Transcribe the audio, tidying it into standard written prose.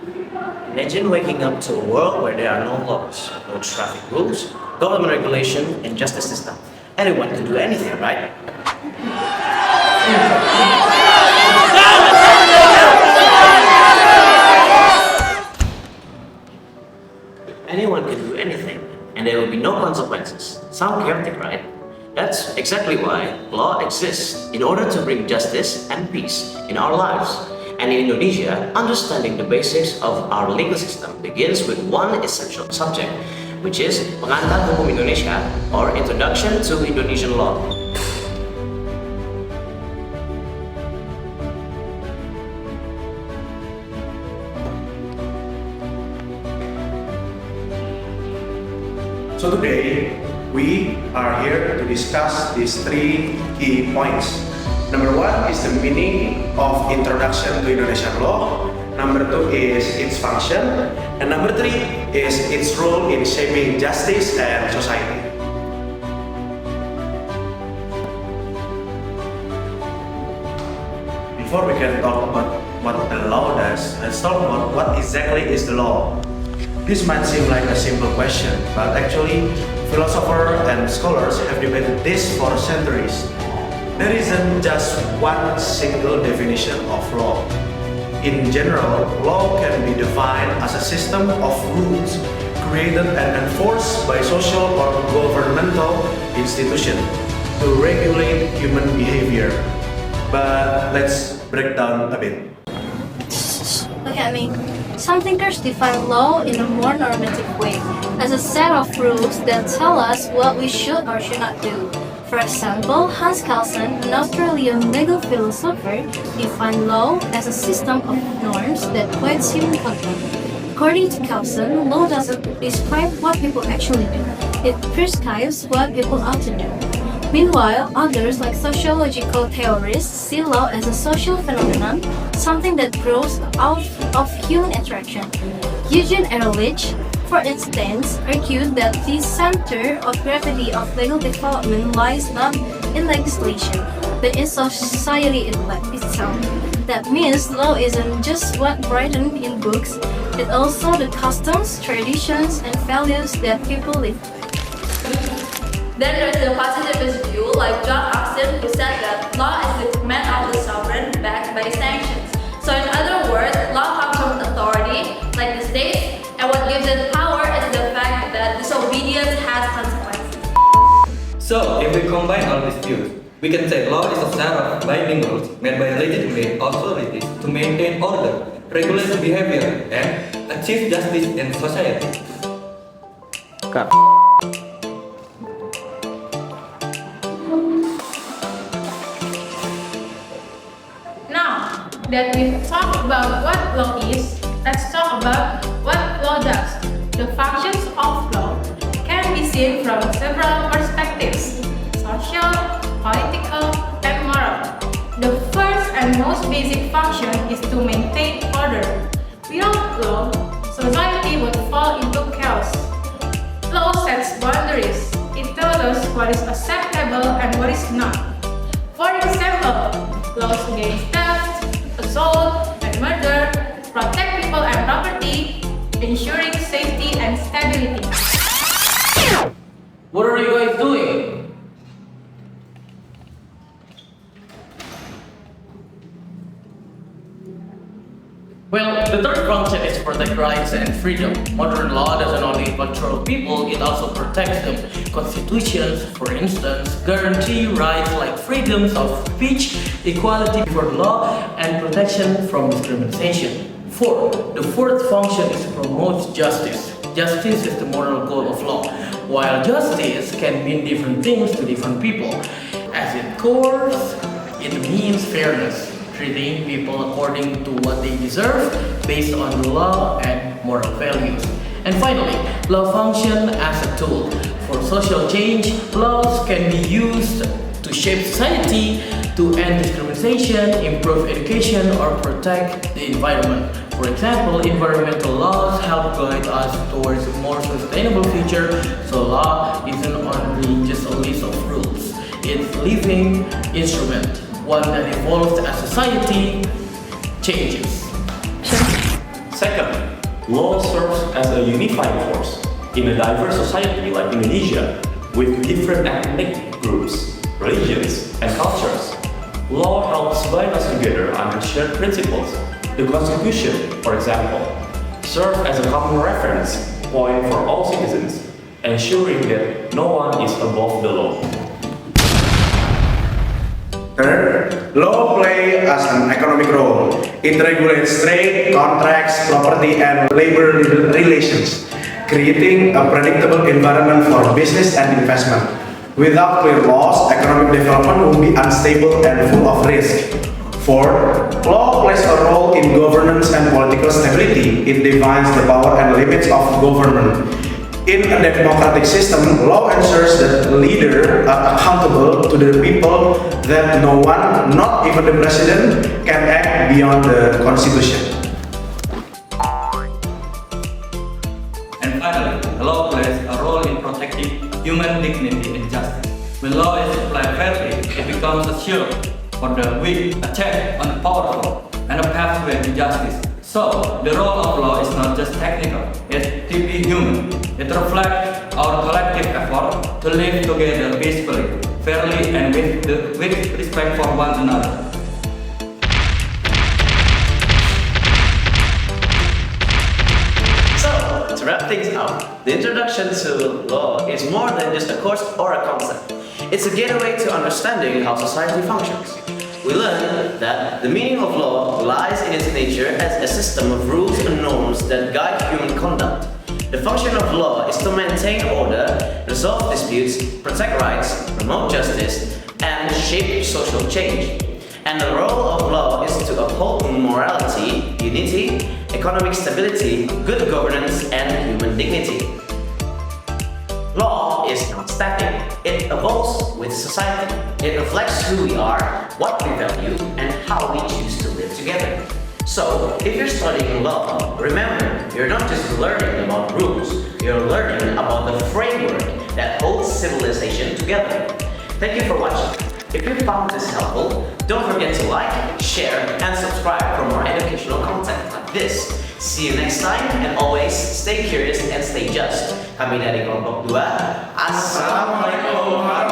Imagine waking up to a world where there are no laws, no traffic rules, government regulation, and justice system. Anyone can do anything, right? Anyone can do anything, and there will be no consequences. Sound chaotic, right? That's exactly why law exists, in order to bring justice and peace in our lives. And in Indonesia, understanding the basics of our legal system begins with one essential subject, which is Pengantar Hukum Indonesia, or Introduction to Indonesian Law. So today, we are here to discuss these three key points. Number one is the meaning of Introduction to Indonesian Law. Number two is its function. And number three is its role in shaping justice and society. Before we can talk about what the law does, let's talk about what exactly is the law. This might seem like a simple question, but actually, philosophers and scholars have debated this for centuries. There isn't just one single definition of law. In general, law can be defined as a system of rules created and enforced by social or governmental institutions to regulate human behavior. But let's break down a bit. Look at me. Some thinkers define law in a more normative way, as a set of rules that tell us what we should or should not do. For example, Hans Kelsen, an Australian legal philosopher, defined law as a system of norms that guides human conduct. According to Kelsen, law doesn't describe what people actually do, it prescribes what people ought to do. Meanwhile, others, like sociological theorists, see law as a social phenomenon, something that grows out of human interaction. Eugene Ehrlich, for instance, argued that the center of gravity of legal development lies not in legislation, but in society itself. That means law isn't just what written in books, it's also the customs, traditions, and values that people live by. Then there's the positivist view, like John Austin, who said that law is the command of the sovereign backed by sanctions. So in other words, law comes from authority, like the state, and what gives it power is the fact that disobedience has consequences. So, if we combine all these views, we can say law is a set of binding rules made by legitimate authorities to maintain order, regulate behavior, and achieve justice in society. Now that we've talked about what law is, let's talk about what law does. The functions of law can be seen from several perspectives: social, political, and moral. The first and most basic function is to maintain order. Without law, society would fall into chaos. Law sets boundaries. It tells us what is acceptable and what is not. For example, laws against theft, assault, and murder protect people and property, ensuring safety and stability. What are you guys doing? Well, the third function is to protect rights and freedom. Modern law doesn't only control people, it also protects them. Constitutions, for instance, guarantee rights like freedoms of speech, equality before the law, and protection from discrimination. The fourth function is to promote justice. Justice is the moral goal of law. While justice can mean different things to different people, as its core, it means fairness, treating people according to what they deserve based on the law and moral values. And finally, law function as a tool for social change. Laws can be used to shape society, to end discrimination, improve education, or protect the environment. For example, environmental laws help guide us towards a more sustainable future, so law isn't only just a list of rules. It's a living instrument, one that evolves as society changes. Second, law serves as a unifying force. In a diverse society like Indonesia, with different ethnic groups, religions, and cultures, law helps bind us together under shared principles. The Constitution, for example, serves as a common reference point for all citizens, ensuring that no one is above the law. Third, law plays as an economic role. It regulates trade, contracts, property, and labor relations, creating a predictable environment for business and investment. Without clear laws, economic development will be unstable and full of risk. Fourth, law plays a role in governance and political stability. It defines the power and limits of government. In a democratic system, law ensures that leaders are accountable to the people, that no one, not even the president, can act beyond the constitution. And finally, the law plays a role in protecting human dignity and justice. When law is applied fairly, it becomes a shield for the weak, a check on the powerful, and a pathway to justice. So, the role of law is not just technical, it's deeply human. It reflects our collective effort to live together peacefully, fairly, and with respect for one another. So, to wrap things up, the introduction to law is more than just a course or a concept. It's a gateway to understanding how society functions. We learn that the meaning of law lies in its nature as a system of rules and norms that guide human conduct. The function of law is to maintain order, resolve disputes, protect rights, promote justice, and shape social change. And the role of law is to uphold morality, unity, economic stability, good governance, and human dignity. Law is not static. It evolves with society. It reflects who we are, what we value, and how we choose to live together. So, if you're studying law, remember, you're not just learning about rules, you're learning about the framework that holds civilization together. Thank you for watching. If you found this helpful, don't forget to like, share, and subscribe for more educational content like this. See you next time, and always stay curious and stay just. Kami dari kelompok 2, Assalamualaikum.